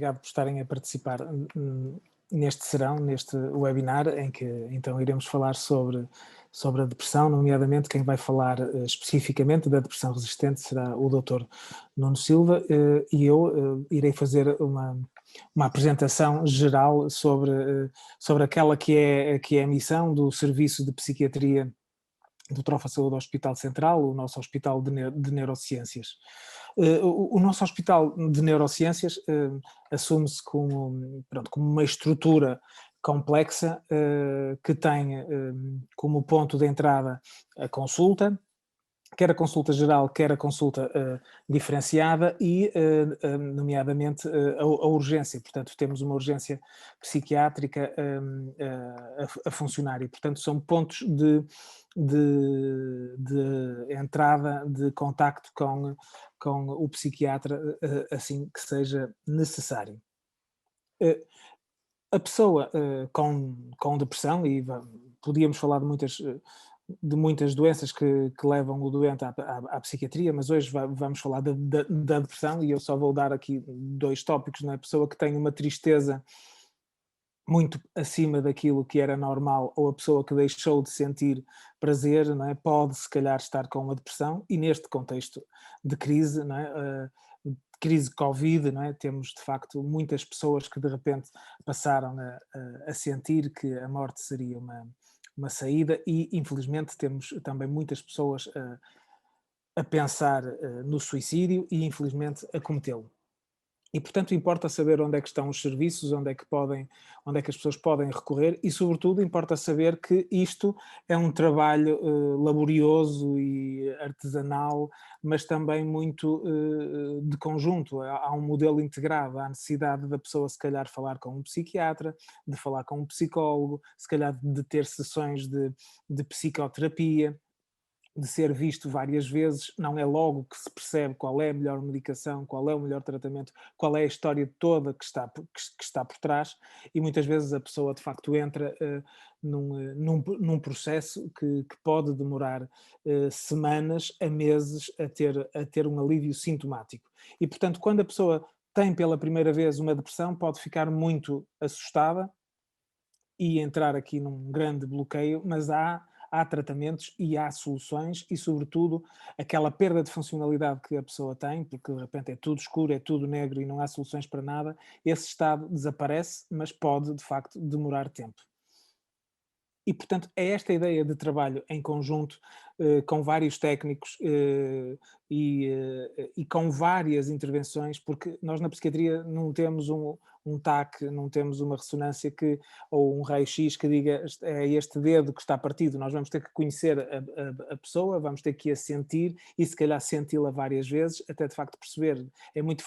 obrigado por estarem a participar neste serão, neste webinar, em que então iremos falar sobre a depressão, nomeadamente quem vai falar especificamente da depressão resistente será o Dr. Nuno Silva, e eu irei fazer uma apresentação geral sobre aquela que é a missão do Serviço de Psiquiatria do Trofa Saúde Hospital Central, o nosso Hospital de Neurociências. O nosso Hospital de Neurociências assume-se como uma estrutura complexa que tem como ponto de entrada a consulta, quer a consulta geral, quer a consulta diferenciada e, nomeadamente, a urgência. Portanto, temos uma urgência psiquiátrica a funcionar e, portanto, são pontos de entrada, de contacto com o psiquiatra, assim que seja necessário. A pessoa com depressão, e podíamos falar de muitas doenças que levam o doente à psiquiatria, mas hoje vamos falar da depressão e eu só vou dar aqui dois tópicos, não é? A pessoa que tem uma tristeza muito acima daquilo que era normal ou a pessoa que deixou de sentir prazer, não é? Pode se calhar estar com uma depressão e neste contexto de crise, não é? Crise Covid, não é? Temos de facto muitas pessoas que de repente passaram a sentir que a morte seria uma saída e infelizmente temos também muitas pessoas a pensar no suicídio e infelizmente a cometê-lo. E, portanto, importa saber onde é que estão os serviços, onde é que as pessoas podem recorrer e, sobretudo, importa saber que isto é um trabalho laborioso e artesanal, mas também muito de conjunto. Há um modelo integrado, há a necessidade da pessoa, se calhar, falar com um psiquiatra, de falar com um psicólogo, se calhar de ter sessões de psicoterapia, de ser visto várias vezes, não é logo que se percebe qual é a melhor medicação, qual é o melhor tratamento, qual é a história toda que está por trás e muitas vezes a pessoa de facto entra num processo que pode demorar semanas a meses a ter um alívio sintomático. E portanto quando a pessoa tem pela primeira vez uma depressão pode ficar muito assustada e entrar aqui num grande bloqueio, mas há tratamentos e há soluções e, sobretudo, aquela perda de funcionalidade que a pessoa tem, porque de repente é tudo escuro, é tudo negro e não há soluções para nada, esse estado desaparece, mas pode, de facto, demorar tempo. E, portanto, é esta ideia de trabalho em conjunto, com vários técnicos e com várias intervenções, porque nós na psiquiatria não temos um TAC, não temos uma ressonância ou um raio-x que diga é este dedo que está partido. Nós vamos ter que conhecer a pessoa, vamos ter que a sentir e se calhar senti-la várias vezes, até de facto perceber. É muito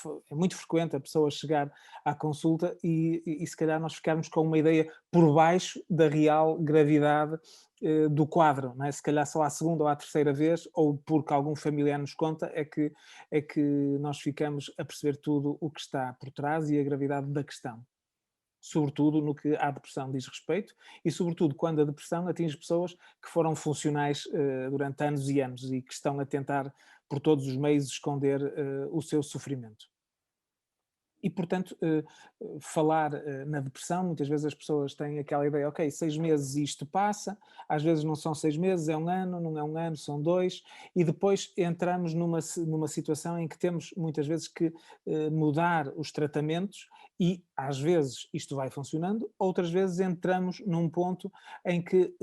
frequente a pessoa chegar à consulta e se calhar nós ficarmos com uma ideia por baixo da real gravidade do quadro, não é? Se calhar só à segunda ou à terceira vez, ou porque algum familiar nos conta, é que nós ficamos a perceber tudo o que está por trás e a gravidade da questão. Sobretudo no que à depressão diz respeito e sobretudo quando a depressão atinge pessoas que foram funcionais durante anos e anos e que estão a tentar por todos os meios esconder o seu sofrimento. E, portanto, falar na depressão, muitas vezes as pessoas têm aquela ideia, ok, 6 meses e isto passa, às vezes não são 6 meses, é um ano, não é um ano, são 2, e depois entramos numa situação em que temos muitas vezes que mudar os tratamentos e às vezes isto vai funcionando, outras vezes entramos num ponto em que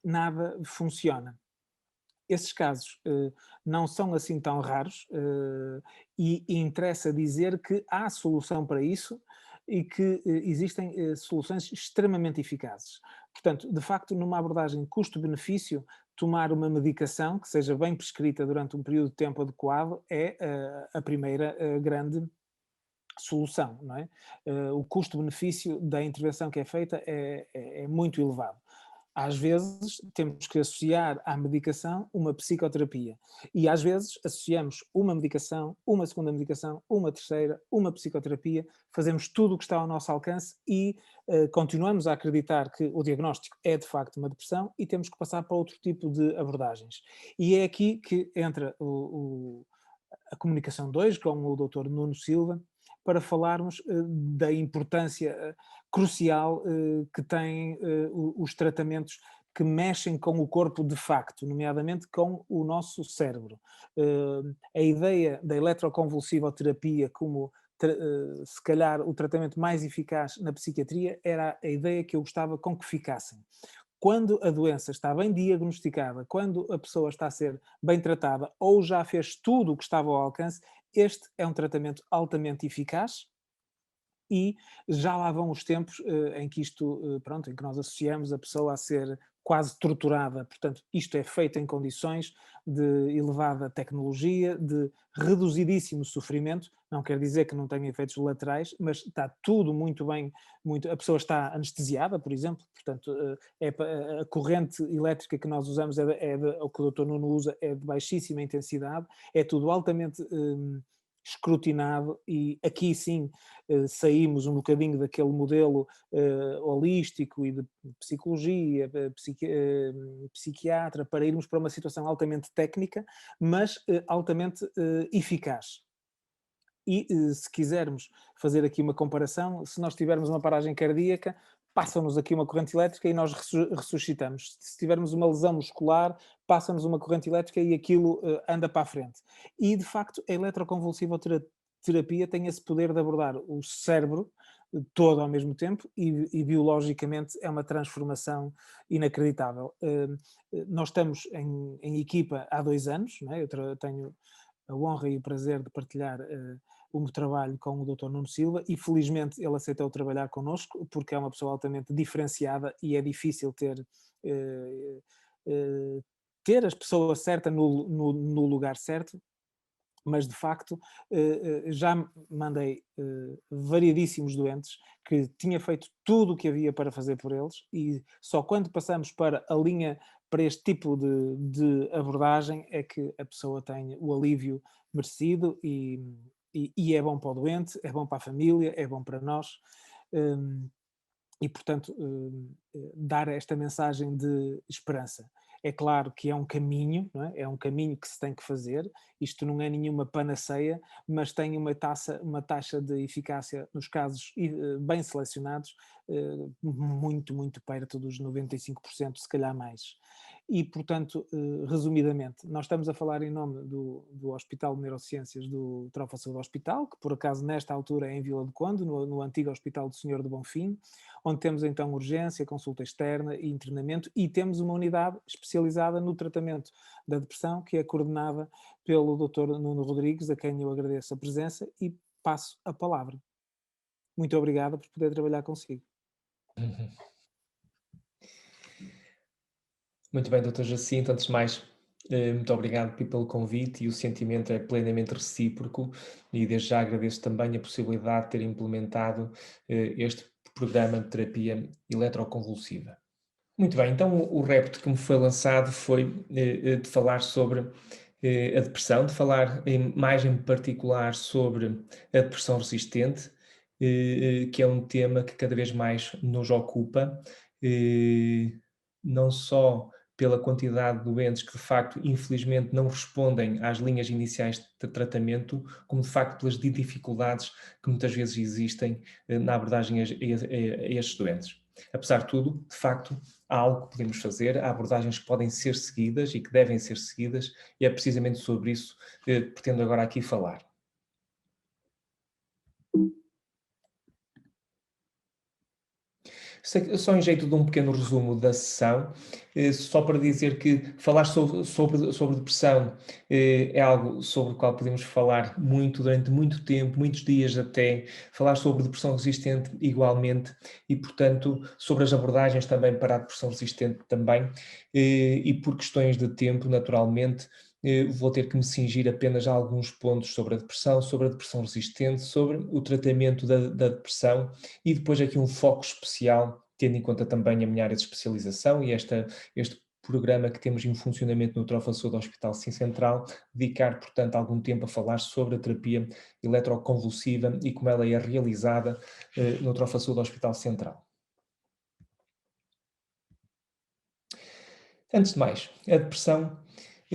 nada funciona. Esses casos não são assim tão raros e interessa dizer que há solução para isso e que existem soluções extremamente eficazes. Portanto, de facto, numa abordagem custo-benefício, tomar uma medicação que seja bem prescrita durante um período de tempo adequado é a primeira grande solução, não é? O custo-benefício da intervenção que é feita é muito elevado. Às vezes temos que associar à medicação uma psicoterapia e às vezes associamos uma medicação, uma segunda medicação, uma terceira, uma psicoterapia, fazemos tudo o que está ao nosso alcance e continuamos a acreditar que o diagnóstico é de facto uma depressão e temos que passar para outro tipo de abordagens. E é aqui que entra a comunicação 2 com o Dr. Nuno Silva, para falarmos da importância crucial que têm os tratamentos que mexem com o corpo de facto, nomeadamente com o nosso cérebro. A ideia da eletroconvulsivoterapia como se calhar o tratamento mais eficaz na psiquiatria era a ideia que eu gostava com que ficassem. Quando a doença está bem diagnosticada, quando a pessoa está a ser bem tratada ou já fez tudo o que estava ao alcance, este é um tratamento altamente eficaz e já lá vão os tempos em que isto, pronto, em que nós associamos a pessoa a ser quase torturada. Portanto, isto é feito em condições de elevada tecnologia, de reduzidíssimo sofrimento. Não quer dizer que não tenha efeitos laterais, mas está tudo muito bem. A pessoa está anestesiada, por exemplo. Portanto, a corrente elétrica que nós usamos, o que o Dr. Nuno usa, é de baixíssima intensidade. É tudo altamente escrutinado e aqui sim saímos um bocadinho daquele modelo holístico e de psicologia, psiquiatra, para irmos para uma situação altamente técnica, mas altamente eficaz. E se quisermos fazer aqui uma comparação, se nós tivermos uma paragem cardíaca, passa-nos aqui uma corrente elétrica e nós ressuscitamos. Se tivermos uma lesão muscular, passa-nos uma corrente elétrica e aquilo anda para a frente. E, de facto, a eletroconvulsivoterapia tem esse poder de abordar o cérebro todo ao mesmo tempo e biologicamente é uma transformação inacreditável. Nós estamos em equipa há 2 anos, não é? Eu tenho a honra e o prazer de partilhar o meu trabalho com o Dr. Nuno Silva e felizmente ele aceitou trabalhar connosco porque é uma pessoa altamente diferenciada e é difícil eh, ter as pessoas certas no lugar certo, mas de facto já mandei variadíssimos doentes que tinha feito tudo o que havia para fazer por eles e só quando passamos para a linha, para este tipo de abordagem é que a pessoa tem o alívio merecido e é bom para o doente, é bom para a família, é bom para nós. E, portanto, dar esta mensagem de esperança. É claro que é um caminho, não é? É um caminho que se tem que fazer. Isto não é nenhuma panaceia, mas tem uma taxa de eficácia nos casos bem selecionados, muito, muito perto dos 95%, se calhar mais. E, portanto, resumidamente, nós estamos a falar em nome do Hospital de Neurociências do Trofa Saúde Hospital, que por acaso nesta altura é em Vila do Conde, no antigo Hospital do Senhor de Bonfim, onde temos então urgência, consulta externa e internamento, e temos uma unidade especializada no tratamento da depressão, que é coordenada pelo Dr. Nuno Rodrigues, a quem eu agradeço a presença e passo a palavra. Muito obrigado por poder trabalhar consigo. Uhum. Muito bem, Dr. Jacinto, antes de mais, muito obrigado pelo convite e o sentimento é plenamente recíproco e desde já agradeço também a possibilidade de ter implementado este programa de terapia eletroconvulsiva. Muito bem, então o repto que me foi lançado foi de falar sobre a depressão, de falar mais em particular sobre a depressão resistente, que é um tema que cada vez mais nos ocupa, não só pela quantidade de doentes que de facto infelizmente não respondem às linhas iniciais de tratamento, como de facto pelas dificuldades que muitas vezes existem na abordagem a estes doentes. Apesar de tudo, de facto, há algo que podemos fazer, há abordagens que podem ser seguidas e que devem ser seguidas, e é precisamente sobre isso que pretendo agora aqui falar. Só em jeito de um pequeno resumo da sessão, só para dizer que falar sobre depressão é algo sobre o qual podemos falar muito, durante muito tempo, muitos dias até, falar sobre depressão resistente igualmente e, portanto, sobre as abordagens também para a depressão resistente também, e por questões de tempo, naturalmente, vou ter que me cingir apenas a alguns pontos sobre a depressão resistente, sobre o tratamento da depressão e depois aqui um foco especial, tendo em conta também a minha área de especialização e este programa que temos em funcionamento no Trofa Saúde Hospital Sim Central, dedicar, portanto, algum tempo a falar sobre a terapia eletroconvulsiva e como ela é realizada no Trofa Saúde Hospital Central. Antes de mais, a depressão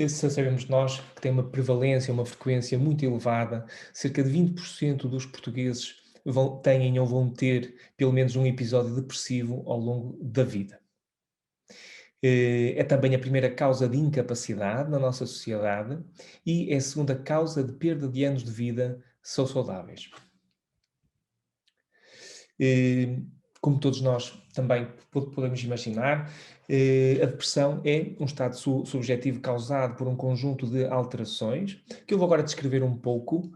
Sabemos nós que tem uma prevalência, uma frequência muito elevada, cerca de 20% dos portugueses têm ou vão ter pelo menos um episódio depressivo ao longo da vida. É também a primeira causa de incapacidade na nossa sociedade e é a segunda causa de perda de anos de vida saudáveis. Como todos nós também podemos imaginar, a depressão é um estado subjetivo causado por um conjunto de alterações, que eu vou agora descrever um pouco,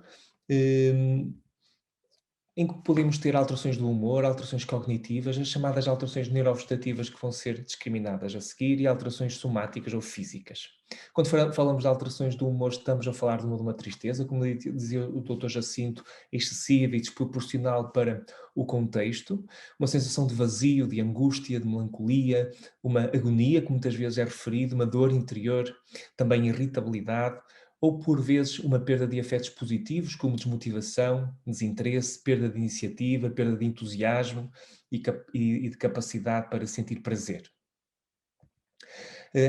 em que podemos ter alterações do humor, alterações cognitivas, as chamadas alterações neurovegetativas que vão ser discriminadas a seguir e alterações somáticas ou físicas. Quando falamos de alterações do humor, estamos a falar de uma tristeza, como dizia o Dr. Jacinto, excessiva e desproporcional para o contexto, uma sensação de vazio, de angústia, de melancolia, uma agonia, que muitas vezes é referido, uma dor interior, também irritabilidade, ou por vezes uma perda de afetos positivos, como desmotivação, desinteresse, perda de iniciativa, perda de entusiasmo e de capacidade para sentir prazer.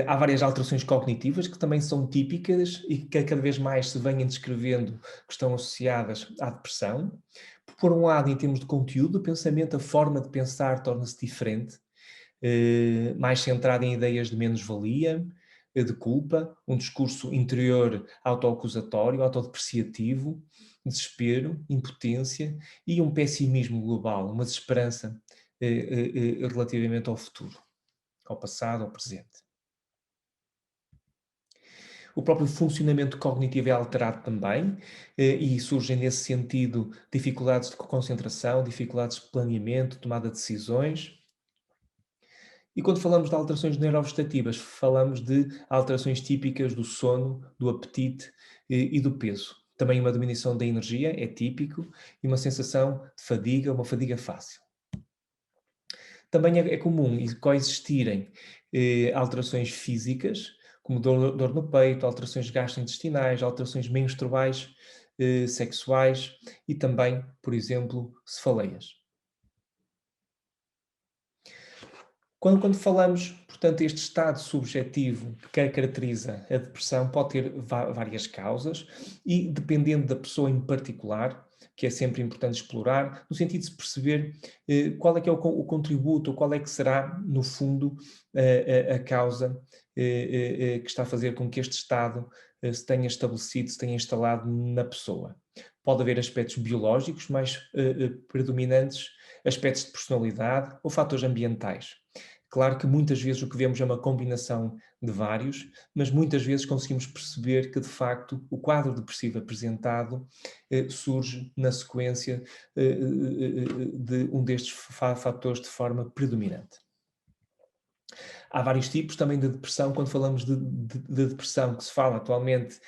Há várias alterações cognitivas que também são típicas e que cada vez mais se vêm descrevendo que estão associadas à depressão. Por um lado, em termos de conteúdo, o pensamento, a forma de pensar torna-se diferente, mais centrada em ideias de menos-valia, de culpa, um discurso interior autoacusatório, autodepreciativo, desespero, impotência e um pessimismo global, uma desesperança relativamente ao futuro, ao passado, ao presente. O próprio funcionamento cognitivo é alterado também, e surgem nesse sentido dificuldades de concentração, dificuldades de planeamento, tomada de decisões. E quando falamos de alterações neurovegetativas, falamos de alterações típicas do sono, do apetite e do peso. Também uma diminuição da energia, é típico, e uma sensação de fadiga, uma fadiga fácil. Também é comum coexistirem alterações físicas, como dor no peito, alterações gastrointestinais, alterações menstruais, sexuais e também, por exemplo, cefaleias. Quando falamos, portanto, este estado subjetivo que caracteriza a depressão, pode ter várias causas e, dependendo da pessoa em particular, que é sempre importante explorar, no sentido de se perceber qual é que é o contributo, ou qual é que será, no fundo, a causa que está a fazer com que este estado se tenha estabelecido, se tenha instalado na pessoa. Pode haver aspectos biológicos mais predominantes, aspectos de personalidade ou fatores ambientais. Claro que muitas vezes o que vemos é uma combinação de vários, mas muitas vezes conseguimos perceber que, de facto, o quadro depressivo apresentado surge na sequência de um destes fatores de forma predominante. Há vários tipos também de depressão. Quando falamos de depressão, que se fala atualmente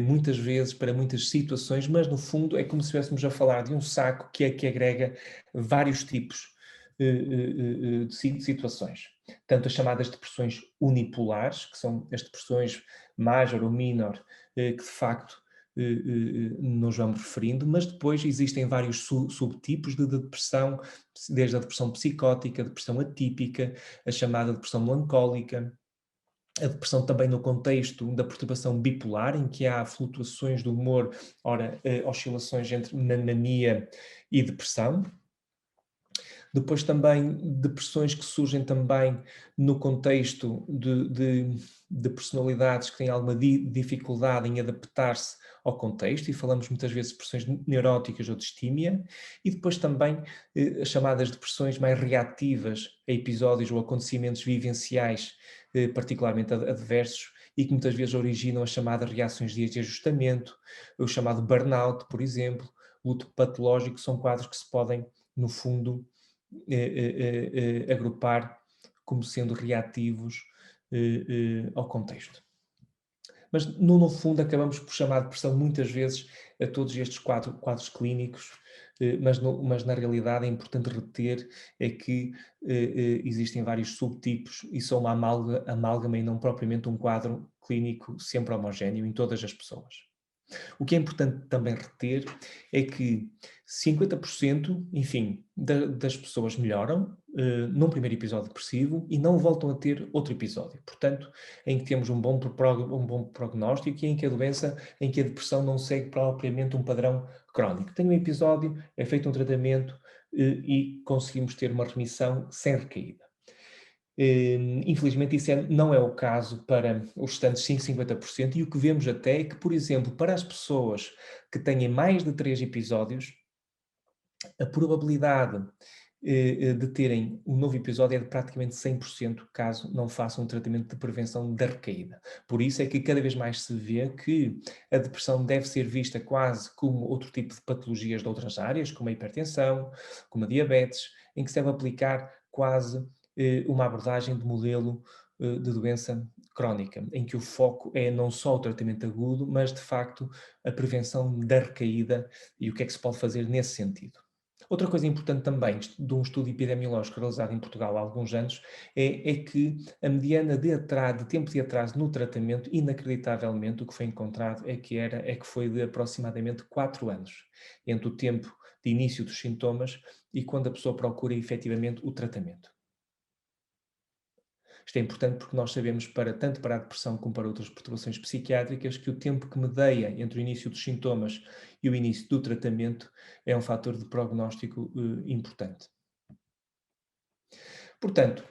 muitas vezes para muitas situações, mas no fundo é como se estivéssemos a falar de um saco que agrega vários tipos de situações. Tanto as chamadas depressões unipolares, que são as depressões major ou minor, que de facto nos vamos referindo, mas depois existem vários subtipos de depressão, desde a depressão psicótica, a depressão atípica, a chamada depressão melancólica, a depressão também no contexto da perturbação bipolar, em que há flutuações do humor, ora, oscilações entre mania e depressão. Depois também depressões que surgem também no contexto de personalidades que têm alguma dificuldade em adaptar-se ao contexto, e falamos muitas vezes de depressões neuróticas ou distímia, e depois também as chamadas depressões mais reativas a episódios ou acontecimentos vivenciais particularmente adversos, e que muitas vezes originam as chamadas reações de ajustamento, o chamado burnout, por exemplo, luto patológico. São quadros que se podem, no fundo, agrupar como sendo reativos ao contexto. Mas, no fundo, acabamos por chamar de depressão muitas vezes a todos estes quadros clínicos, mas na realidade é importante reter é que existem vários subtipos e são uma amálgama e não propriamente um quadro clínico sempre homogéneo em todas as pessoas. O que é importante também reter é que 50%, enfim, das pessoas melhoram num primeiro episódio depressivo e não voltam a ter outro episódio. Portanto, em que temos um bom prognóstico e em que a doença, em que a depressão não segue propriamente um padrão crónico. Tem um episódio, é feito um tratamento e conseguimos ter uma remissão sem recaída. Infelizmente, isso não é o caso para os restantes 50%, e o que vemos até é que, por exemplo, para as pessoas que têm mais de 3 episódios, a probabilidade de terem um novo episódio é de praticamente 100% caso não façam um tratamento de prevenção da recaída. Por isso é que cada vez mais se vê que a depressão deve ser vista quase como outro tipo de patologias de outras áreas, como a hipertensão, como a diabetes, em que se deve aplicar quase uma abordagem de modelo de doença crónica, em que o foco é não só o tratamento agudo, mas de facto a prevenção da recaída e o que é que se pode fazer nesse sentido. Outra coisa importante também de um estudo epidemiológico realizado em Portugal há alguns anos é que a mediana de tempo de atraso no tratamento, inacreditavelmente, o que foi encontrado é que foi de aproximadamente 4 anos, entre o tempo de início dos sintomas e quando a pessoa procura efetivamente o tratamento. Isto é importante porque nós sabemos, tanto para a depressão como para outras perturbações psiquiátricas, que o tempo que medeia entre o início dos sintomas e o início do tratamento é um fator de prognóstico importante. Portanto,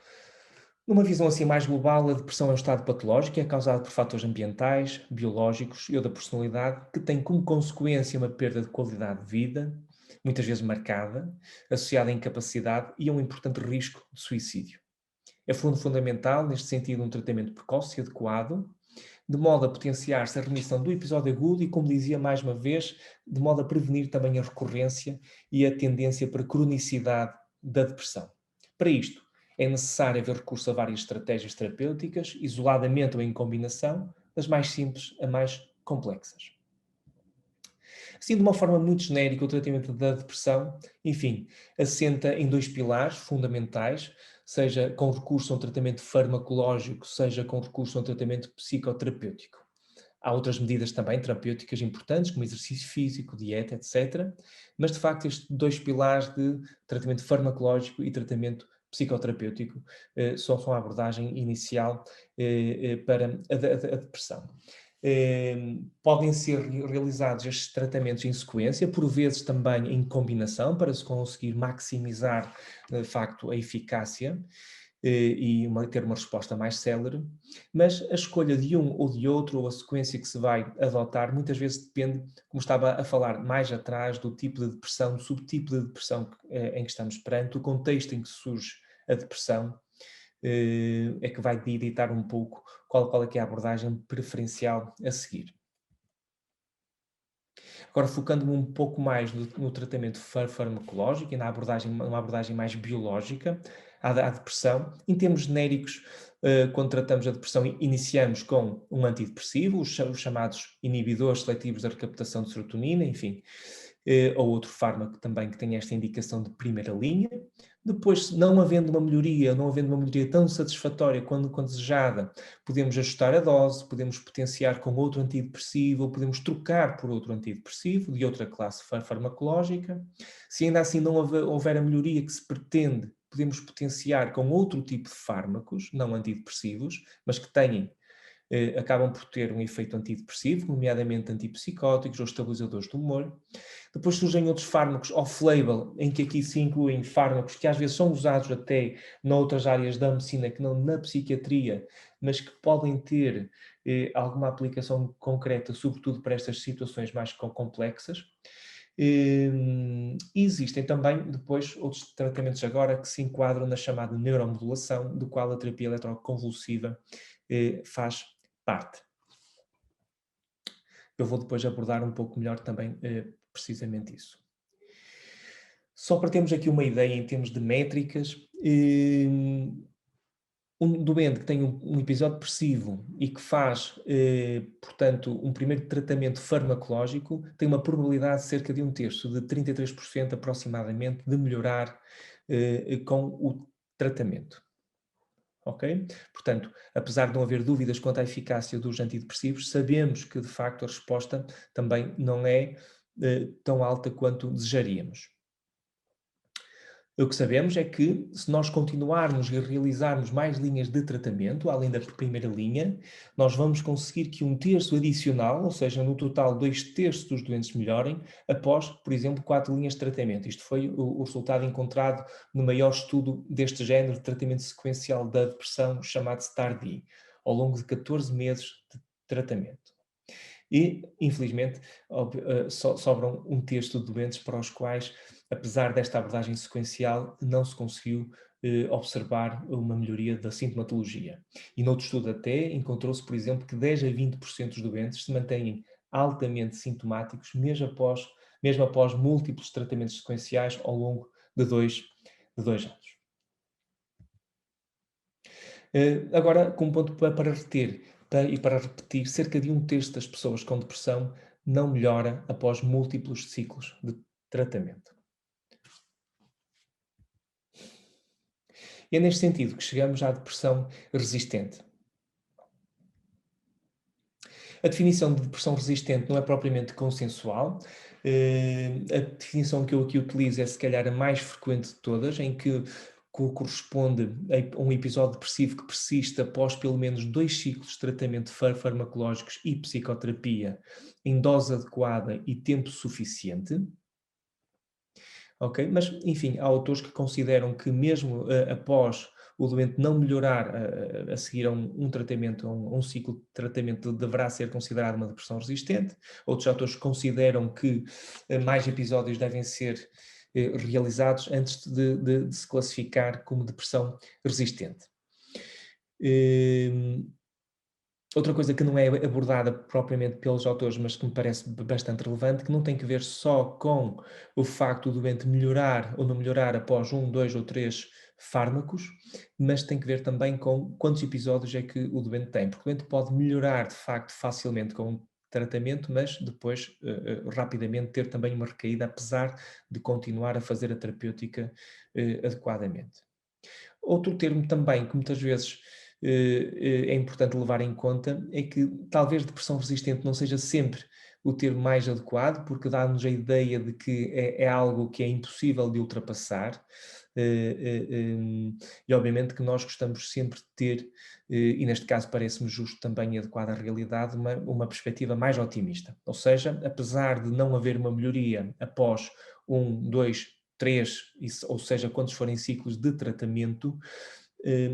numa visão assim mais global, a depressão é um estado patológico e é causado por fatores ambientais, biológicos e ou da personalidade, que tem como consequência uma perda de qualidade de vida, muitas vezes marcada, associada à incapacidade e a um importante risco de suicídio. É fundamental, neste sentido, um tratamento precoce e adequado, de modo a potenciar-se a remissão do episódio agudo e, como dizia mais uma vez, de modo a prevenir também a recorrência e a tendência para cronicidade da depressão. Para isto, é necessário haver recurso a várias estratégias terapêuticas, isoladamente ou em combinação, das mais simples a mais complexas. Assim, de uma forma muito genérica, o tratamento da depressão, enfim, assenta em 2 pilares fundamentais, seja com recurso a um tratamento farmacológico, seja com recurso a um tratamento psicoterapêutico. Há outras medidas também terapêuticas importantes, como exercício físico, dieta, etc. Mas, de facto, estes 2 pilares de tratamento farmacológico e tratamento psicoterapêutico são a abordagem inicial para a depressão. Podem ser realizados estes tratamentos em sequência, por vezes também em combinação, para se conseguir maximizar, de facto, a eficácia e ter uma resposta mais célere, mas a escolha de um ou de outro, ou a sequência que se vai adotar, muitas vezes depende, como estava a falar mais atrás, do tipo de depressão, do subtipo de depressão em que estamos perante, o contexto em que surge a depressão, é que vai ditar um pouco qual é que é a abordagem preferencial a seguir. Agora, focando-me um pouco mais no tratamento farmacológico e numa abordagem mais biológica à depressão, em termos genéricos, quando tratamos a depressão, iniciamos com um antidepressivo, os chamados inibidores seletivos da recaptação de serotonina, enfim, ou outro fármaco também que tem esta indicação de primeira linha. Depois, não havendo uma melhoria tão satisfatória quando desejada, podemos ajustar a dose, podemos potenciar com outro antidepressivo, ou podemos trocar por outro antidepressivo de outra classe farmacológica. Se ainda assim não houver a melhoria que se pretende, podemos potenciar com outro tipo de fármacos, não antidepressivos, mas que acabam por ter um efeito antidepressivo, nomeadamente antipsicóticos ou estabilizadores do humor. Depois surgem outros fármacos off-label, em que aqui se incluem fármacos que às vezes são usados até noutras áreas da medicina, que não na psiquiatria, mas que podem ter alguma aplicação concreta, sobretudo para estas situações mais complexas. E existem também depois outros tratamentos agora que se enquadram na chamada neuromodulação, do qual a terapia eletroconvulsiva faz parte. Eu vou depois abordar um pouco melhor também precisamente isso. Só para termos aqui uma ideia em termos de métricas, um doente que tem um episódio depressivo e que faz, portanto, um primeiro tratamento farmacológico, tem uma probabilidade de cerca de 1/3, de 33% aproximadamente, de melhorar com o tratamento. ok? Portanto, apesar de não haver dúvidas quanto à eficácia dos antidepressivos, sabemos que, de facto, a resposta também não é tão alta quanto desejaríamos. O que sabemos é que, se nós continuarmos e realizarmos mais linhas de tratamento, além da primeira linha, nós vamos conseguir que um terço adicional, ou seja, no total 2/3 dos doentes melhorem, após, por exemplo, 4 linhas de tratamento. Isto foi o resultado encontrado no maior estudo deste género de tratamento sequencial da depressão, chamado STAR-D, ao longo de 14 meses de tratamento. E, infelizmente, sobram um terço de doentes para os quais, apesar desta abordagem sequencial, não se conseguiu observar uma melhoria da sintomatologia. E noutro estudo até encontrou-se, por exemplo, que 10 a 20% dos doentes se mantêm altamente sintomáticos mesmo após múltiplos tratamentos sequenciais ao longo de dois anos. Agora, como ponto para reter e para repetir, cerca de um terço das pessoas com depressão não melhora após múltiplos ciclos de tratamento. E é neste sentido que chegamos à depressão resistente. A definição de depressão resistente não é propriamente consensual. A definição que eu aqui utilizo é se calhar a mais frequente de todas, em que corresponde a um episódio depressivo que persiste após pelo menos 2 ciclos de tratamento farmacológicos e psicoterapia em dose adequada e tempo suficiente. Ok? Mas, enfim, há autores que consideram que mesmo após o doente não melhorar a seguir a um tratamento, a um ciclo de tratamento, deverá ser considerado uma depressão resistente. Outros autores consideram que mais episódios devem ser realizados antes de se classificar como depressão resistente. Outra coisa que não é abordada propriamente pelos autores, mas que me parece bastante relevante, que não tem que ver só com o facto do doente melhorar ou não melhorar após 1, 2 ou 3 fármacos, mas tem que ver também com quantos episódios é que o doente tem. Porque o doente pode melhorar, de facto, facilmente com o tratamento, mas depois, rapidamente, ter também uma recaída, apesar de continuar a fazer a terapêutica adequadamente. Outro termo também que muitas vezes é importante levar em conta é que talvez depressão resistente não seja sempre o termo mais adequado, porque dá-nos a ideia de que é algo que é impossível de ultrapassar, e obviamente que nós gostamos sempre de ter, e neste caso parece-me justo também e adequado à realidade, uma perspectiva mais otimista. Ou seja, apesar de não haver uma melhoria após 1, 2, 3, ou seja, quantos forem ciclos de tratamento,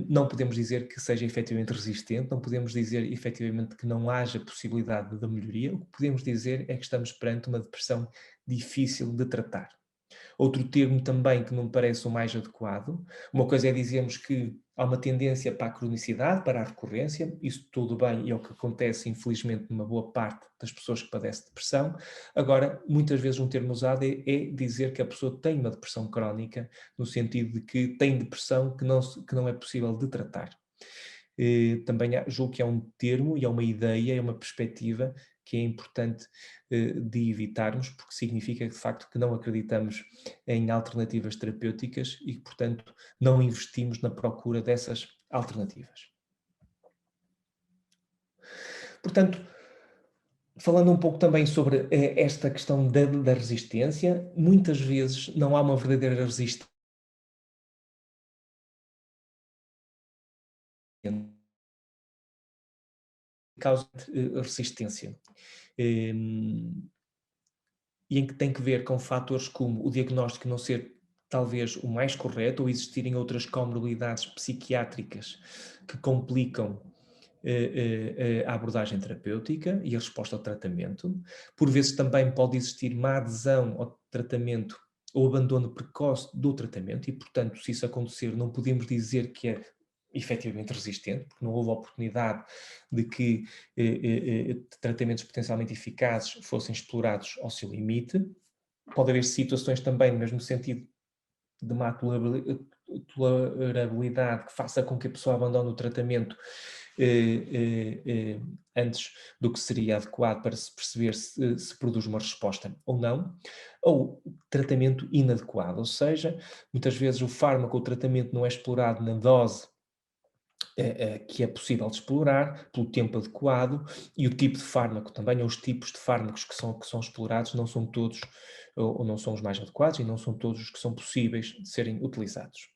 não podemos dizer que seja efetivamente resistente, não podemos dizer efetivamente que não haja possibilidade de melhoria, o que podemos dizer é que estamos perante uma depressão difícil de tratar. Outro termo também que não me parece o mais adequado, uma coisa é dizermos que há uma tendência para a cronicidade, para a recorrência, isso tudo bem e é o que acontece infelizmente numa boa parte das pessoas que padecem de depressão. Agora, muitas vezes um termo usado é dizer que a pessoa tem uma depressão crónica, no sentido de que tem depressão que não é possível de tratar. Também julgo que é um termo e é uma ideia, é uma perspectiva que é importante de evitarmos, porque significa de facto que não acreditamos em alternativas terapêuticas e que, portanto, não investimos na procura dessas alternativas. Portanto, falando um pouco também sobre esta questão da resistência, muitas vezes não há uma verdadeira resistência causa de resistência. E em que tem que ver com fatores como o diagnóstico não ser talvez o mais correto ou existirem outras comorbilidades psiquiátricas que complicam a abordagem terapêutica e a resposta ao tratamento. Por vezes também pode existir má adesão ao tratamento ou abandono precoce do tratamento e, portanto, se isso acontecer, não podemos dizer que é efetivamente resistente, porque não houve oportunidade de que tratamentos potencialmente eficazes fossem explorados ao seu limite. Pode haver situações também, no mesmo sentido, de má tolerabilidade que faça com que a pessoa abandone o tratamento antes do que seria adequado para se perceber se produz uma resposta ou não, ou tratamento inadequado, ou seja, muitas vezes o fármaco ou o tratamento não é explorado na dose que é possível de explorar, pelo tempo adequado, e o tipo de fármaco também, ou os tipos de fármacos que são explorados, não são todos, ou não são os mais adequados, e não são todos os que são possíveis de serem utilizados.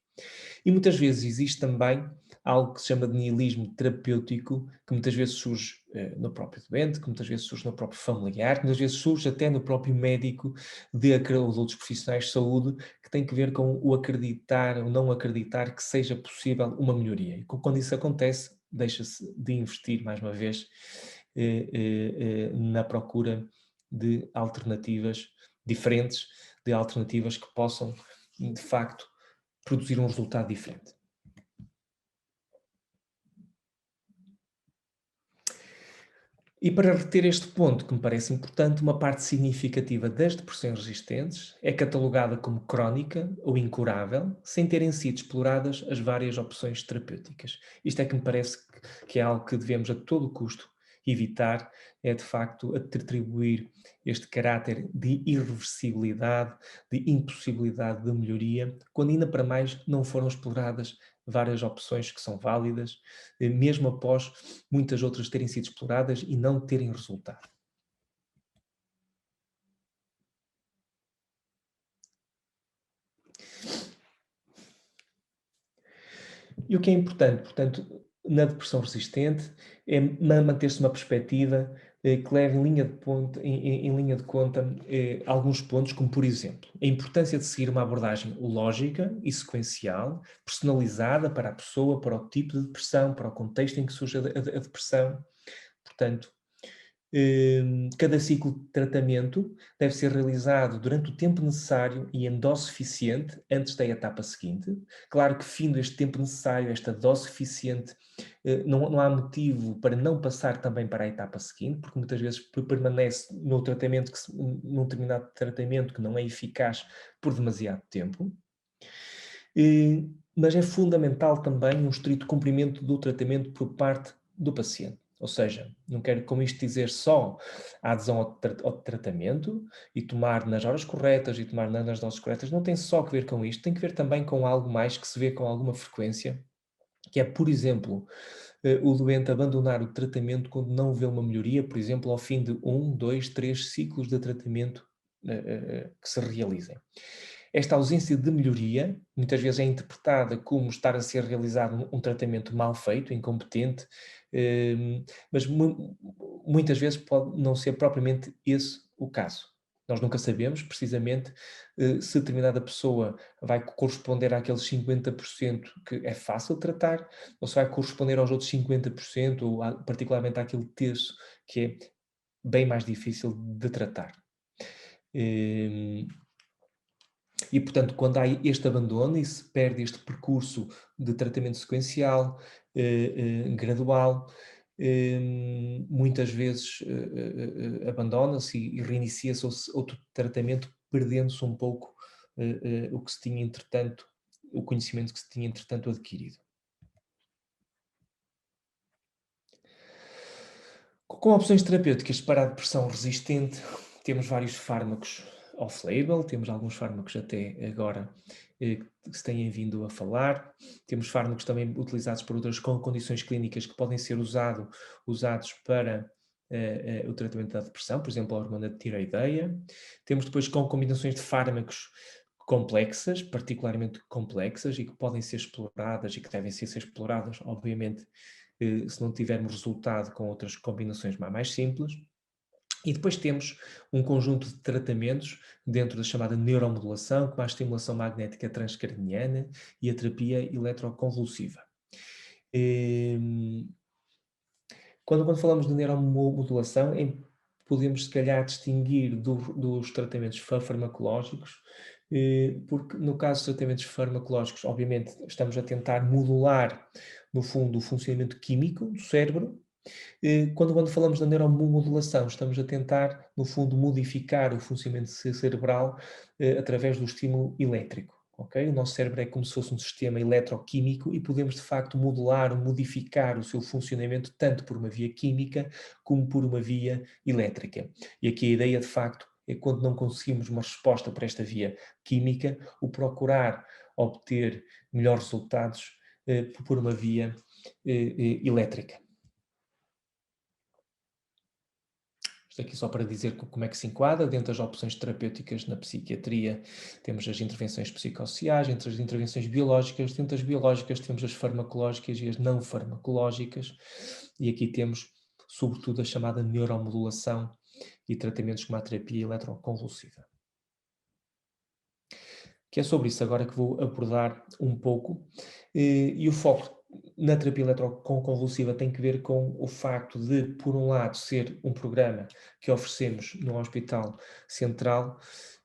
E muitas vezes existe também algo que se chama de niilismo terapêutico, que muitas vezes surge no próprio doente, que muitas vezes surge no próprio familiar, que muitas vezes surge até no próprio médico ou de outros profissionais de saúde, que tem que ver com o acreditar ou não acreditar que seja possível uma melhoria. E quando isso acontece, deixa-se de investir, mais uma vez, na procura de alternativas diferentes, de alternativas que possam, de facto, produzir um resultado diferente. E para reter este ponto, que me parece importante, uma parte significativa das depressões resistentes é catalogada como crónica ou incurável, sem terem sido exploradas as várias opções terapêuticas. Isto é que me parece que é algo que devemos a todo custo evitar, é de facto atribuir este caráter de irreversibilidade, de impossibilidade de melhoria, quando ainda para mais não foram exploradas várias opções que são válidas, mesmo após muitas outras terem sido exploradas e não terem resultado. E o que é importante, portanto, na depressão resistente, é manter-se uma perspectiva que leve em linha de conta alguns pontos, como por exemplo, a importância de seguir uma abordagem lógica e sequencial, personalizada para a pessoa, para o tipo de depressão, para o contexto em que surge a depressão. Portanto, cada ciclo de tratamento deve ser realizado durante o tempo necessário e em dose suficiente antes da etapa seguinte. Claro que, findo este tempo necessário, esta dose suficiente, não há motivo para não passar também para a etapa seguinte, porque muitas vezes permanece no tratamento, num determinado tratamento que não é eficaz por demasiado tempo. Mas é fundamental também um estrito cumprimento do tratamento por parte do paciente. Ou seja, não quero com isto dizer só a adesão ao tratamento e tomar nas horas corretas e tomar nas doses corretas, não tem só que ver com isto, tem que ver também com algo mais que se vê com alguma frequência, que é, por exemplo, o doente abandonar o tratamento quando não vê uma melhoria, por exemplo, ao fim de 1, 2, 3 ciclos de tratamento que se realizem. Esta ausência de melhoria, muitas vezes é interpretada como estar a ser realizado um tratamento mal feito, incompetente, mas muitas vezes pode não ser propriamente esse o caso. Nós nunca sabemos, precisamente, se determinada pessoa vai corresponder àqueles 50% que é fácil tratar, ou se vai corresponder aos outros 50%, ou particularmente àquele terço que é bem mais difícil de tratar. E, portanto, quando há este abandono e se perde este percurso de tratamento sequencial, gradual, muitas vezes abandona-se e reinicia-se outro tratamento, perdendo-se um pouco o que se tinha entretanto, o conhecimento que se tinha entretanto adquirido. Com opções terapêuticas para a depressão resistente, temos vários fármacos off-label, temos alguns fármacos até agora que se têm vindo a falar, temos fármacos também utilizados por outras condições clínicas que podem ser usados para o tratamento da depressão, por exemplo, a hormona de tireoideia. Temos depois com combinações de fármacos complexas, particularmente complexas, e que podem ser exploradas e que devem ser exploradas, obviamente, se não tivermos resultado com outras combinações mais simples. E depois temos um conjunto de tratamentos dentro da chamada neuromodulação, como a estimulação magnética transcraniana e a terapia eletroconvulsiva. Quando falamos de neuromodulação, podemos se calhar distinguir dos tratamentos farmacológicos, porque no caso dos tratamentos farmacológicos, obviamente, estamos a tentar modular, no fundo, o funcionamento químico do cérebro. Quando falamos da neuromodulação, estamos a tentar, no fundo, modificar o funcionamento cerebral através do estímulo elétrico. Okay? O nosso cérebro é como se fosse um sistema eletroquímico e podemos, de facto, modular, modificar o seu funcionamento tanto por uma via química como por uma via elétrica. E aqui a ideia, de facto, é quando não conseguimos uma resposta para esta via química, o procurar obter melhores resultados por uma via elétrica. Isto aqui só para dizer como é que se enquadra. Dentro das opções terapêuticas na psiquiatria, temos as intervenções psicossociais, entre as intervenções biológicas. Dentro das biológicas temos as farmacológicas e as não farmacológicas. E aqui temos, sobretudo, a chamada neuromodulação e tratamentos como a terapia eletroconvulsiva. Que é sobre isso agora que vou abordar um pouco. E o foco na terapia eletroconvulsiva tem que ver com o facto de, por um lado, ser um programa que oferecemos no Hospital Central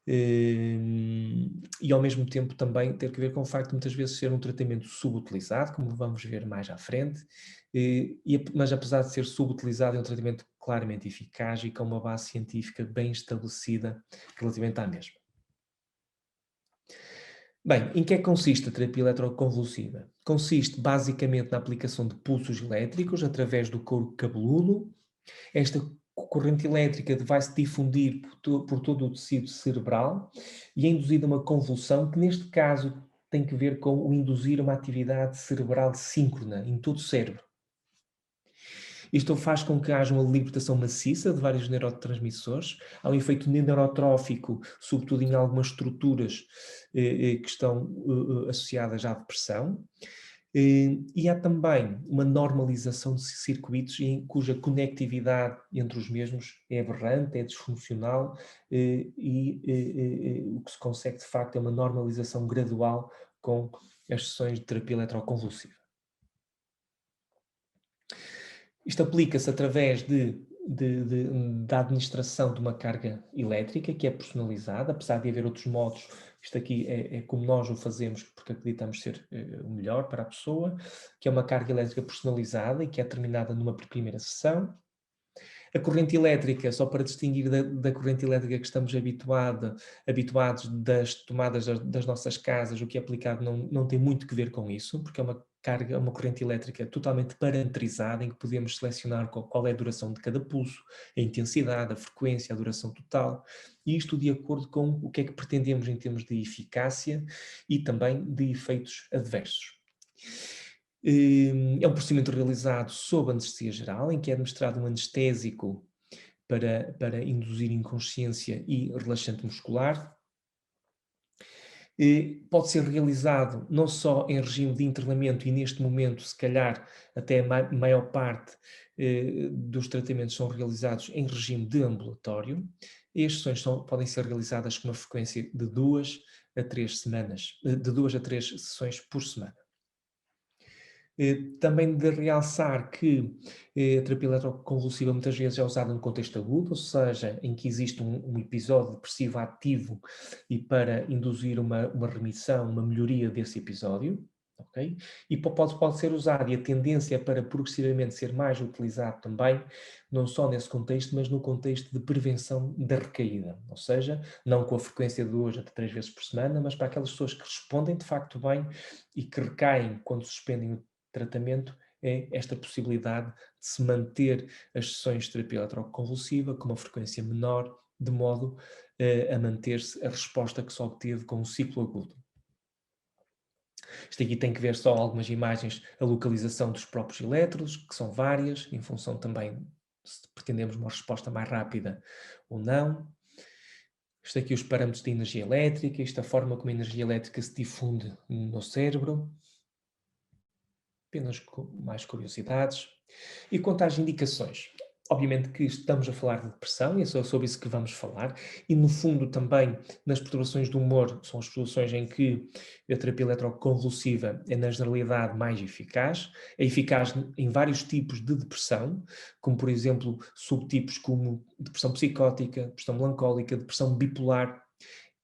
e, ao mesmo tempo, também ter que ver com o facto de muitas vezes ser um tratamento subutilizado, como vamos ver mais à frente, mas apesar de ser subutilizado, é um tratamento claramente eficaz e com uma base científica bem estabelecida relativamente à mesma. Bem, em que é que consiste a terapia eletroconvulsiva? Consiste basicamente na aplicação de pulsos elétricos através do couro cabeludo. Esta corrente elétrica vai-se difundir por todo o tecido cerebral e é induzida uma convulsão que, neste caso, tem que ver com o induzir uma atividade cerebral síncrona em todo o cérebro. Isto faz com que haja uma libertação maciça de vários neurotransmissores, há um efeito neurotrófico, sobretudo em algumas estruturas que estão associadas à depressão, e há também uma normalização de circuitos cuja conectividade entre os mesmos é aberrante, é disfuncional, o que se consegue de facto é uma normalização gradual com as sessões de terapia eletroconvulsiva. Isto aplica-se através da administração de uma carga elétrica que é personalizada, apesar de haver outros modos. Isto aqui é como nós o fazemos porque acreditamos ser o melhor para a pessoa, que é uma carga elétrica personalizada e que é terminada numa primeira sessão. A corrente elétrica, só para distinguir da corrente elétrica que estamos habituados das tomadas das nossas casas, o que é aplicado não tem muito que ver com isso, porque é uma corrente elétrica totalmente parametrizada, em que podemos selecionar qual é a duração de cada pulso, a intensidade, a frequência, a duração total, e isto de acordo com o que é que pretendemos em termos de eficácia e também de efeitos adversos. É um procedimento realizado sob anestesia geral, em que é administrado um anestésico para induzir inconsciência e relaxante muscular. Pode ser realizado não só em regime de internamento, e neste momento, se calhar, até a maior parte dos tratamentos são realizados em regime de ambulatório, e as sessões podem ser realizadas com uma frequência de 2 a 3 sessões por semana. Também de realçar que a terapia eletroconvulsiva muitas vezes é usada no contexto agudo, ou seja, em que existe um episódio depressivo ativo e para induzir uma remissão, uma melhoria desse episódio, ok? E pode ser usado, e a tendência é para progressivamente ser mais utilizado também, não só nesse contexto, mas no contexto de prevenção da recaída, ou seja, não com a frequência de 2 a 3 vezes por semana, mas para aquelas pessoas que respondem de facto bem e que recaem quando suspendem o tratamento, é esta possibilidade de se manter as sessões de terapia eletroconvulsiva com uma frequência menor, de modo a manter-se a resposta que se obteve com um ciclo agudo. Isto aqui tem que ver só algumas imagens, a localização dos próprios elétrodos, que são várias, em função também se pretendemos uma resposta mais rápida ou não. Isto aqui os parâmetros de energia elétrica, isto a forma como a energia elétrica se difunde no cérebro. Apenas mais curiosidades. E quanto às indicações, obviamente que estamos a falar de depressão e é sobre isso que vamos falar, e no fundo também nas perturbações do humor, são as perturbações em que a terapia eletroconvulsiva é na generalidade mais eficaz, é eficaz em vários tipos de depressão, como por exemplo subtipos como depressão psicótica, depressão melancólica, depressão bipolar.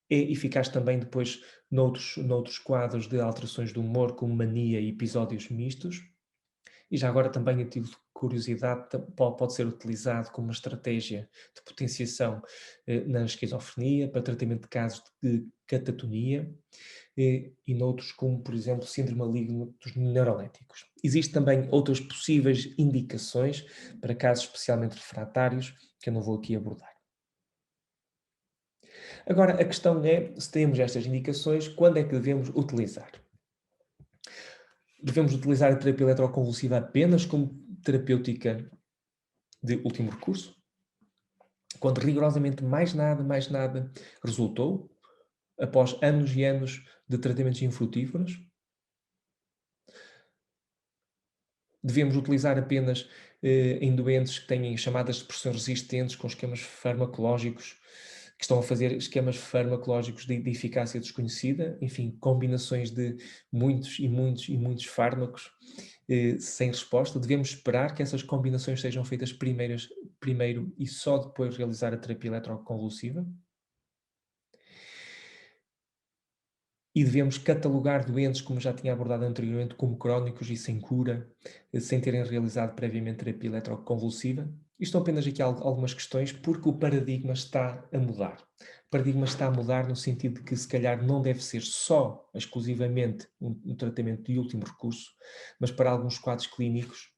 É eficaz também depois noutros quadros de alterações do humor, como mania e episódios mistos. E já agora também, a título de curiosidade, pode ser utilizado como uma estratégia de potenciação na esquizofrenia, para tratamento de casos de catatonia e noutros, como por exemplo, síndrome maligno dos neuroléticos. Existem também outras possíveis indicações para casos especialmente refratários, que eu não vou aqui abordar. Agora, a questão é, se temos estas indicações, quando é que devemos utilizar? Devemos utilizar a terapia eletroconvulsiva apenas como terapêutica de último recurso, quando rigorosamente mais nada resultou, após anos e anos de tratamentos infrutíferos. Devemos utilizar apenas em doentes que têm chamadas depressões resistentes, com esquemas farmacológicos, que estão a fazer esquemas farmacológicos de eficácia desconhecida, enfim, combinações de muitos fármacos sem resposta. Devemos esperar que essas combinações sejam feitas primeiro e só depois realizar a terapia eletroconvulsiva. E devemos catalogar doentes, como já tinha abordado anteriormente, como crónicos e sem cura, sem terem realizado previamente terapia eletroconvulsiva. Isto são apenas aqui algumas questões, porque o paradigma está a mudar. O paradigma está a mudar no sentido de que, se calhar, não deve ser só, exclusivamente, um tratamento de último recurso, mas para alguns quadros clínicos,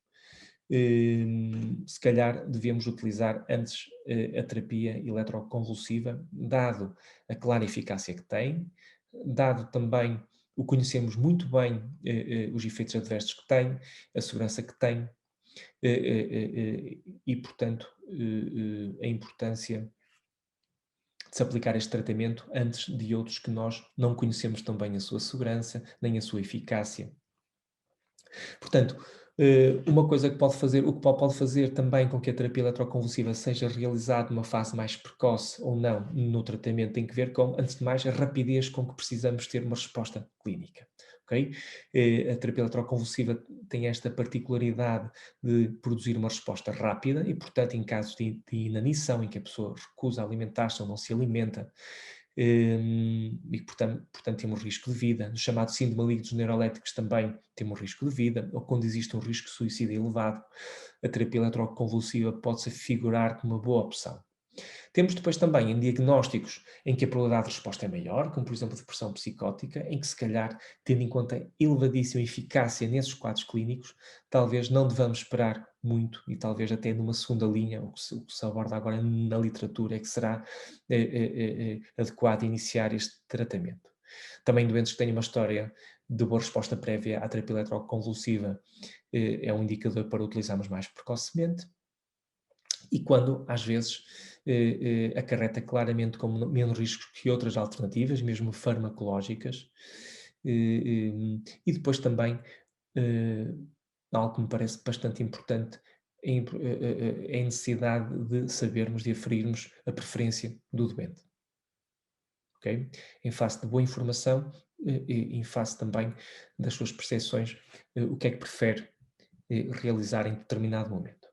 se calhar devemos utilizar antes a terapia eletroconvulsiva, dado a clara eficácia que tem, dado também o conhecemos muito bem os efeitos adversos que tem, a segurança que tem, e, portanto, a importância de se aplicar este tratamento antes de outros que nós não conhecemos tão bem a sua segurança, nem a sua eficácia. Portanto, uma coisa que pode fazer, o que pode fazer também com que a terapia eletroconvulsiva seja realizada numa fase mais precoce ou não no tratamento tem que ver com, antes de mais, a rapidez com que precisamos ter uma resposta clínica. Okay? A terapia eletroconvulsiva tem esta particularidade de produzir uma resposta rápida e, portanto, em casos de inanição, em que a pessoa recusa alimentar-se ou não se alimenta, e portanto temos risco de vida. No chamado síndrome maligno dos neuroléticos também temos risco de vida, ou quando existe um risco de suicídio elevado, a terapia eletroconvulsiva pode-se figurar como uma boa opção. Temos depois também em diagnósticos em que a probabilidade de resposta é maior, como por exemplo depressão psicótica, em que se calhar, tendo em conta a elevadíssima eficácia nesses quadros clínicos, talvez não devamos esperar muito e talvez até numa segunda linha, o que se aborda agora na literatura, é que será adequado iniciar este tratamento. Também doentes que têm uma história de boa resposta prévia à terapia eletroconvulsiva é um indicador para utilizarmos mais precocemente. E quando, às vezes, acarreta claramente com menos riscos que outras alternativas, mesmo farmacológicas. E depois também, algo que me parece bastante importante, é a necessidade de sabermos, de aferirmos a preferência do doente. Okay? Em face de boa informação, e em face também das suas percepções, o que é que prefere realizar em determinado momento.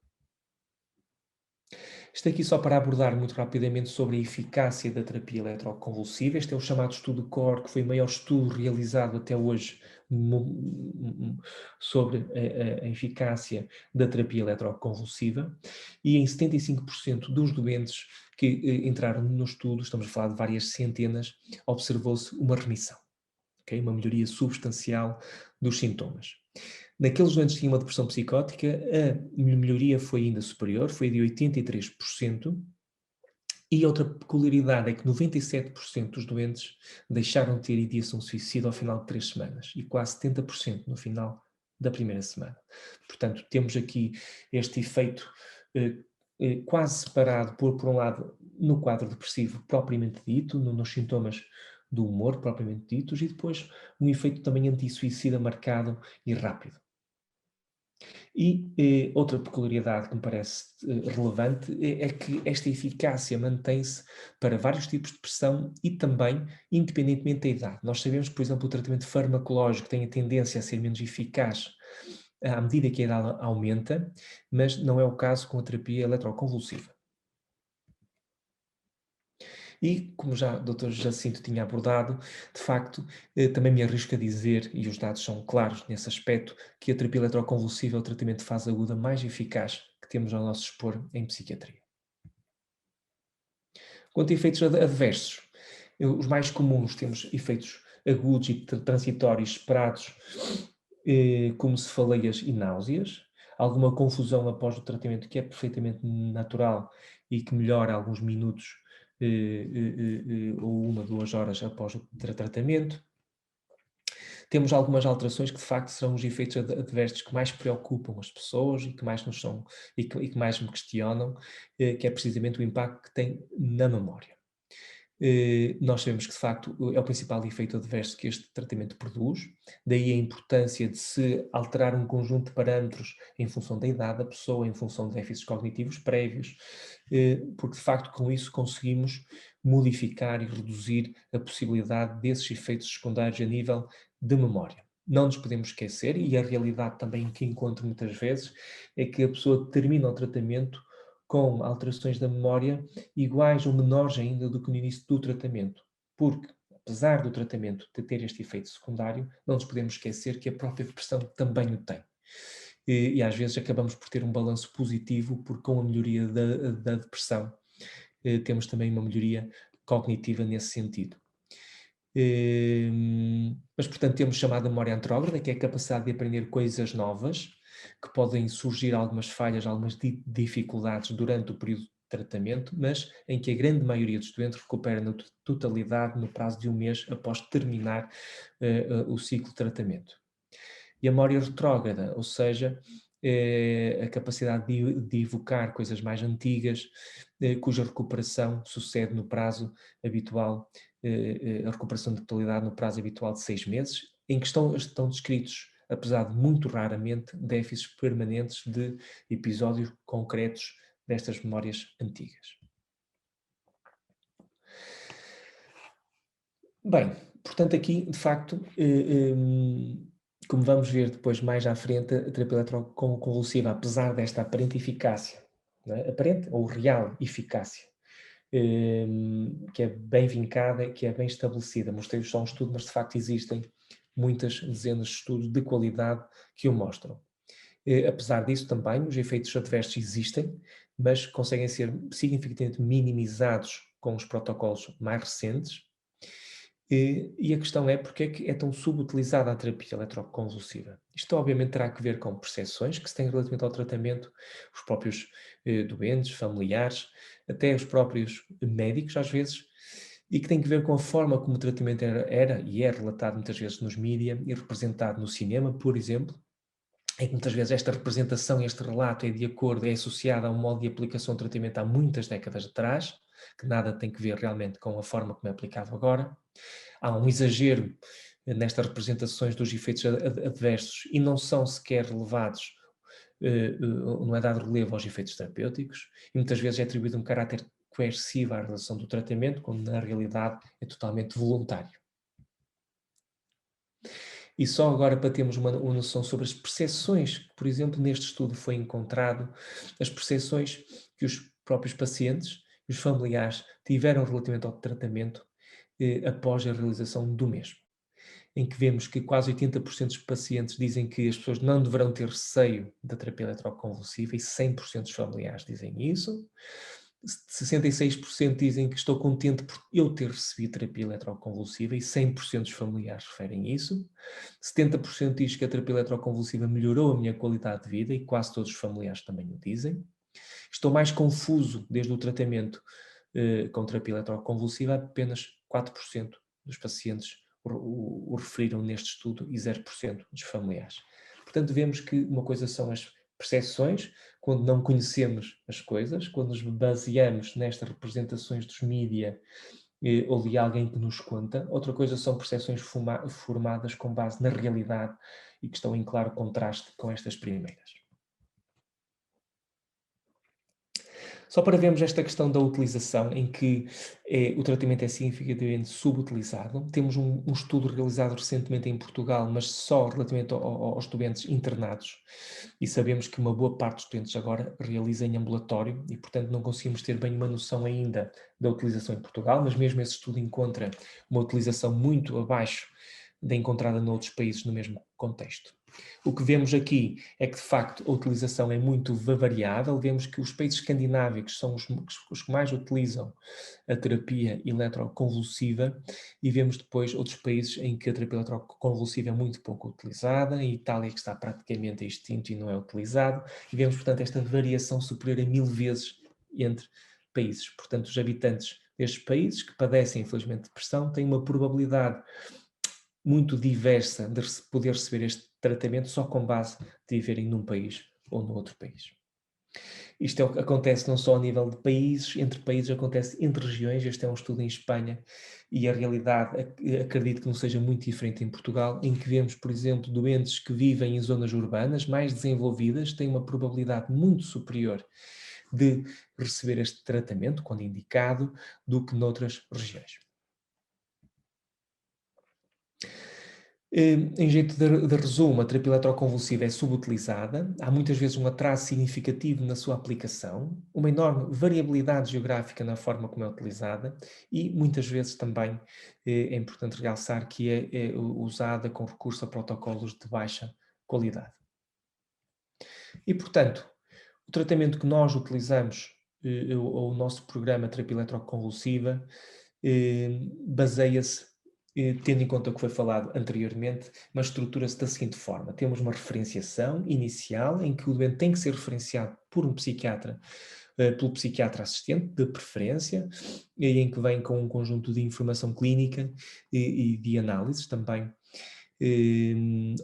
Isto aqui só para abordar muito rapidamente sobre a eficácia da terapia eletroconvulsiva. Este é o chamado estudo CORE, que foi o maior estudo realizado até hoje sobre a eficácia da terapia eletroconvulsiva, e em 75% dos doentes que entraram no estudo, estamos a falar de várias centenas, observou-se uma remissão, okay? Uma melhoria substancial dos sintomas. Naqueles doentes que tinham uma depressão psicótica, a melhoria foi ainda superior, foi de 83%, e outra peculiaridade é que 97% dos doentes deixaram de ter ideação suicida ao final de 3 semanas, e quase 70% no final da primeira semana. Portanto, temos aqui este efeito quase separado, por um lado, no quadro depressivo propriamente dito, nos sintomas do humor propriamente ditos, e depois um efeito também anti-suicida marcado e rápido. E outra peculiaridade que me parece relevante é que esta eficácia mantém-se para vários tipos de depressão e também independentemente da idade. Nós sabemos que, por exemplo, o tratamento farmacológico tem a tendência a ser menos eficaz à medida que a idade aumenta, mas não é o caso com a terapia eletroconvulsiva. E, como já o Dr. Jacinto tinha abordado, de facto, também me arrisco a dizer, e os dados são claros nesse aspecto, que a terapia eletroconvulsiva é o tratamento de fase aguda mais eficaz que temos ao nosso dispor em psiquiatria. Quanto a efeitos adversos, os mais comuns temos efeitos agudos e transitórios esperados, como cefaleias e náuseas, alguma confusão após o tratamento que é perfeitamente natural e que melhora alguns minutos ou 1, 2 horas após o tratamento. temos algumas alterações que de facto serão os efeitos adversos que mais preocupam as pessoas e que mais nos são e que mais me questionam, que é precisamente o impacto que tem na memória. Nós sabemos que de facto é o principal efeito adverso que este tratamento produz, daí a importância de se alterar um conjunto de parâmetros em função da idade da pessoa, em função de déficits cognitivos prévios, porque de facto com isso conseguimos modificar e reduzir a possibilidade desses efeitos secundários a nível de memória. Não nos podemos esquecer, e a realidade também que encontro muitas vezes, é que a pessoa termina o tratamento com alterações da memória iguais ou menores ainda do que no início do tratamento. Porque, apesar do tratamento de ter este efeito secundário, não nos podemos esquecer que a própria depressão também o tem. E às vezes acabamos por ter um balanço positivo, porque com a melhoria da depressão temos também uma melhoria cognitiva nesse sentido. Mas, portanto, temos chamada memória antrógrada, que é a capacidade de aprender coisas novas, que podem surgir algumas falhas, algumas dificuldades durante o período de tratamento, mas em que a grande maioria dos doentes recupera na totalidade no prazo de um mês após terminar o ciclo de tratamento. E a memória retrógrada, ou seja, a capacidade de evocar coisas mais antigas, cuja recuperação sucede no prazo habitual, a recuperação de totalidade no prazo habitual de 6 meses, em que estão descritos, apesar de muito raramente, déficits permanentes de episódios concretos destas memórias antigas. Bem, portanto aqui, de facto, como vamos ver depois mais à frente, a terapia eletroconvulsiva, apesar desta aparente eficácia, não é? Aparente ou real eficácia, que é bem vincada, que é bem estabelecida. Mostrei-vos só um estudo, mas de facto existem muitas dezenas de estudos de qualidade que o mostram. Apesar disso também, os efeitos adversos existem, mas conseguem ser significativamente minimizados com os protocolos mais recentes. E a questão é porque é que é tão subutilizada a terapia eletroconvulsiva. Isto obviamente terá que ver com percepções que se têm relativamente ao tratamento, os próprios doentes, familiares, até os próprios médicos às vezes, e que tem que ver com a forma como o tratamento era e é relatado muitas vezes nos mídia e representado no cinema, por exemplo, é que muitas vezes esta representação, este relato é associado a um modo de aplicação do tratamento há muitas décadas atrás, que nada tem que ver realmente com a forma como é aplicado agora. Há um exagero nestas representações dos efeitos adversos e não são sequer relevados, não é dado relevo aos efeitos terapêuticos, e muitas vezes é atribuído um caráter coercivo à relação do tratamento, quando na realidade é totalmente voluntário. E só agora para termos uma noção sobre as percepções que, por exemplo, neste estudo foi encontrado, as percepções que os próprios pacientes e os familiares tiveram relativamente ao tratamento após a realização do mesmo, em que vemos que quase 80% dos pacientes dizem que as pessoas não deverão ter receio da terapia eletroconvulsiva e 100% dos familiares dizem isso. 66% dizem que estou contente por eu ter recebido terapia eletroconvulsiva e 100% dos familiares referem isso. 70% diz que a terapia eletroconvulsiva melhorou a minha qualidade de vida e quase todos os familiares também o dizem. Estou mais confuso desde o tratamento com terapia eletroconvulsiva, apenas 4% dos pacientes o referiram neste estudo e 0% dos familiares. Portanto, vemos que uma coisa são as percepções, quando não conhecemos as coisas, quando nos baseamos nestas representações dos mídia ou de alguém que nos conta. Outra coisa são percepções formadas com base na realidade e que estão em claro contraste com estas primeiras. Só para vermos esta questão da utilização, em que o tratamento é significativamente subutilizado, temos um estudo realizado recentemente em Portugal, mas só relativamente aos doentes internados, e sabemos que uma boa parte dos doentes agora realiza em ambulatório, e portanto não conseguimos ter bem uma noção ainda da utilização em Portugal, mas mesmo esse estudo encontra uma utilização muito abaixo da encontrada noutros países no mesmo contexto. O que vemos aqui é que, de facto, a utilização é muito variável. Vemos que os países escandinávicos são os que mais utilizam a terapia eletroconvulsiva e vemos depois outros países em que a terapia eletroconvulsiva é muito pouco utilizada, a Itália que está praticamente extinto e não é utilizado, e vemos, portanto, esta variação superior a 1000 vezes entre países. Portanto, os habitantes destes países que padecem, infelizmente, de depressão têm uma probabilidade muito diversa de poder receber este tratamento só com base de viverem num país ou no outro país. Isto acontece não só a nível de países, entre países, acontece entre regiões. Este é um estudo em Espanha e a realidade acredito que não seja muito diferente em Portugal, em que vemos, por exemplo, doentes que vivem em zonas urbanas mais desenvolvidas têm uma probabilidade muito superior de receber este tratamento, quando indicado, do que noutras regiões. Em jeito de resumo, a terapia eletroconvulsiva é subutilizada, há muitas vezes um atraso significativo na sua aplicação, uma enorme variabilidade geográfica na forma como é utilizada e muitas vezes também é importante realçar que é usada com recurso a protocolos de baixa qualidade. E, portanto, o tratamento que nós utilizamos, ou o nosso programa de terapia eletroconvulsiva, baseia-se, tendo em conta o que foi falado anteriormente, mas estrutura-se da seguinte forma: temos uma referenciação inicial, em que o doente tem que ser referenciado por um psiquiatra, pelo psiquiatra assistente, de preferência, e em que vem com um conjunto de informação clínica e de análises também.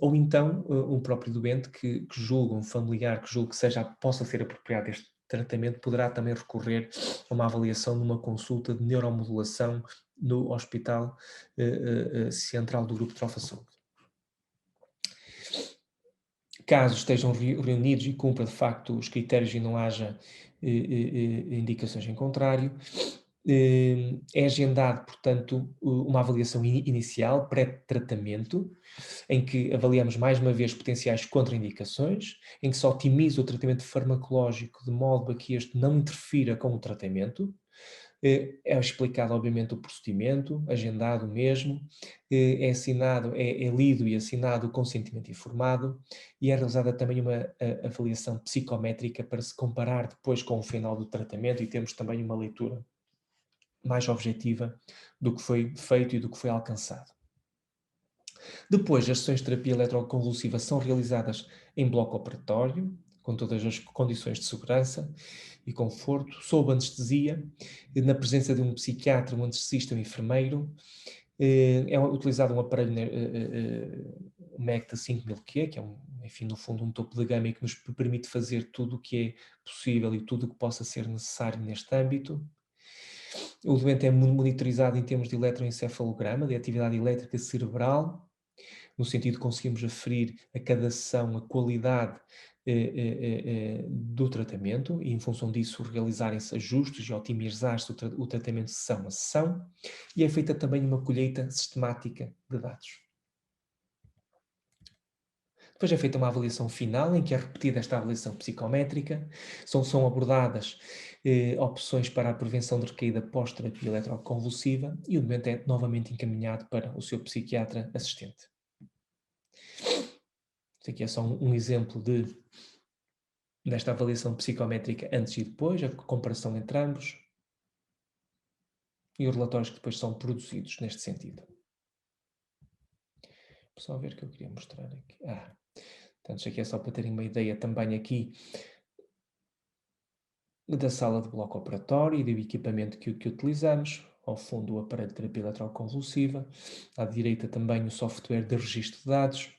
Ou então um próprio doente que julga, um familiar que julga que possa ser apropriado este tratamento, poderá também recorrer a uma avaliação numa consulta de neuromodulação no Hospital Central do Grupo de Trofa Saúde. Caso estejam reunidos e cumpra de facto os critérios e não haja indicações em contrário, é agendado, portanto, uma avaliação inicial, pré-tratamento, em que avaliamos mais uma vez potenciais contraindicações, em que se otimiza o tratamento farmacológico de modo a que este não interfira com o tratamento. É explicado, obviamente, o procedimento, agendado mesmo, é assinado, é lido e assinado o consentimento informado e é realizada também uma avaliação psicométrica para se comparar depois com o final do tratamento e temos também uma leitura mais objetiva do que foi feito e do que foi alcançado. Depois, as sessões de terapia eletroconvulsiva são realizadas em bloco operatório, com todas as condições de segurança e conforto, sob anestesia, na presença de um psiquiatra, um anestesista, um enfermeiro. É utilizado um aparelho MECTA 5000Q, que é, enfim, no fundo, um topo de gama e que nos permite fazer tudo o que é possível e tudo o que possa ser necessário neste âmbito. O doente é monitorizado em termos de eletroencefalograma, de atividade elétrica cerebral, no sentido de conseguirmos aferir a cada sessão a qualidade do tratamento e, em função disso, realizarem-se ajustes e otimizar-se o tratamento sessão a sessão, e é feita também uma colheita sistemática de dados. Depois é feita uma avaliação final, em que é repetida esta avaliação psicométrica, são abordadas opções para a prevenção de recaída pós-terapia eletroconvulsiva e o doente é novamente encaminhado para o seu psiquiatra assistente. Isto aqui é só um exemplo desta avaliação psicométrica antes e depois, a comparação entre ambos e os relatórios que depois são produzidos neste sentido. Vou só ver o que eu queria mostrar aqui. Portanto, isto aqui é só para terem uma ideia também aqui da sala de bloco operatório e do equipamento que utilizamos. Ao fundo, o aparelho de terapia eletroconvulsiva. À direita também o software de registro de dados.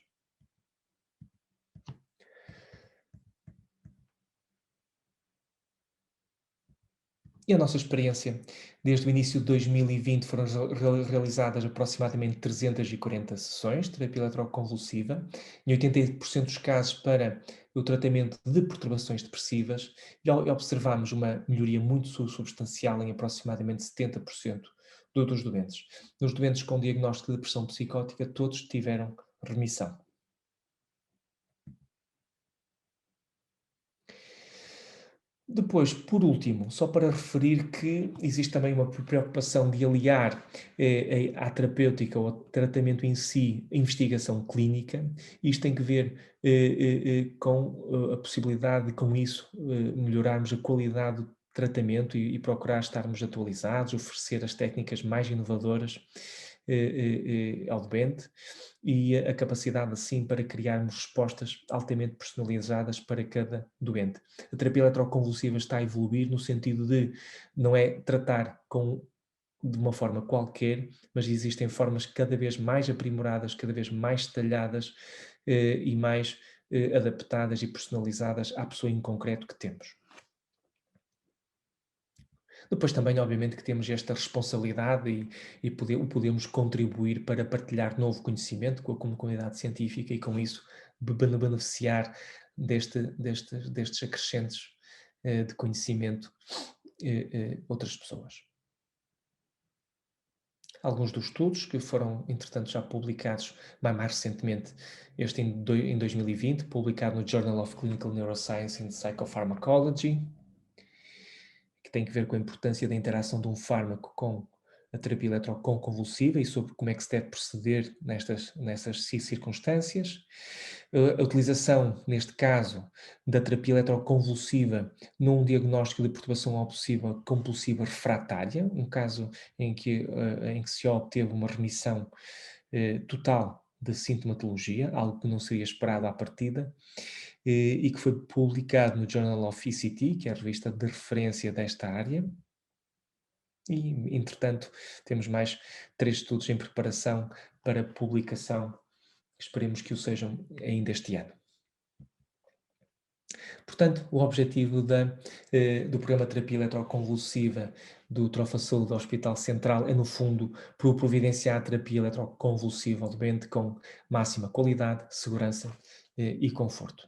E a nossa experiência, desde o início de 2020 foram realizadas aproximadamente 340 sessões de terapia eletroconvulsiva, em 88% dos casos para o tratamento de perturbações depressivas, e observamos uma melhoria muito substancial em aproximadamente 70% dos doentes. Nos doentes com diagnóstico de depressão psicótica, todos tiveram remissão. Depois, por último, só para referir que existe também uma preocupação de aliar à terapêutica ou ao tratamento em si a investigação clínica. Isto tem que ver com a possibilidade de, com isso, melhorarmos a qualidade do tratamento e procurar estarmos atualizados, oferecer as técnicas mais inovadoras ao doente e a capacidade, assim, para criarmos respostas altamente personalizadas para cada doente. A terapia eletroconvulsiva está a evoluir no sentido de não é tratar com de uma forma qualquer, mas existem formas cada vez mais aprimoradas, cada vez mais detalhadas e mais adaptadas e personalizadas à pessoa em concreto que temos. Depois também, obviamente, que temos esta responsabilidade e podemos contribuir para partilhar novo conhecimento com a comunidade científica e com isso beneficiar destes acrescentos de conhecimento outras pessoas. Alguns dos estudos que foram, entretanto, já publicados mais recentemente, este em 2020, publicado no Journal of Clinical Neuroscience and Psychopharmacology, que tem que ver com a importância da interação de um fármaco com a terapia eletroconvulsiva e sobre como é que se deve proceder nessas circunstâncias. A utilização, neste caso, da terapia eletroconvulsiva num diagnóstico de perturbação obsessiva compulsiva refratária, um caso em que se obteve uma remissão total de sintomatologia, algo que não seria esperado à partida, e que foi publicado no Journal of ECT, que é a revista de referência desta área. E, entretanto, temos mais 3 estudos em preparação para publicação, esperemos que o sejam ainda este ano. Portanto, o objetivo do programa de terapia eletroconvulsiva do Trofa Saúde Hospital Central é, no fundo, providenciar a terapia eletroconvulsiva ao doente com máxima qualidade, segurança e conforto.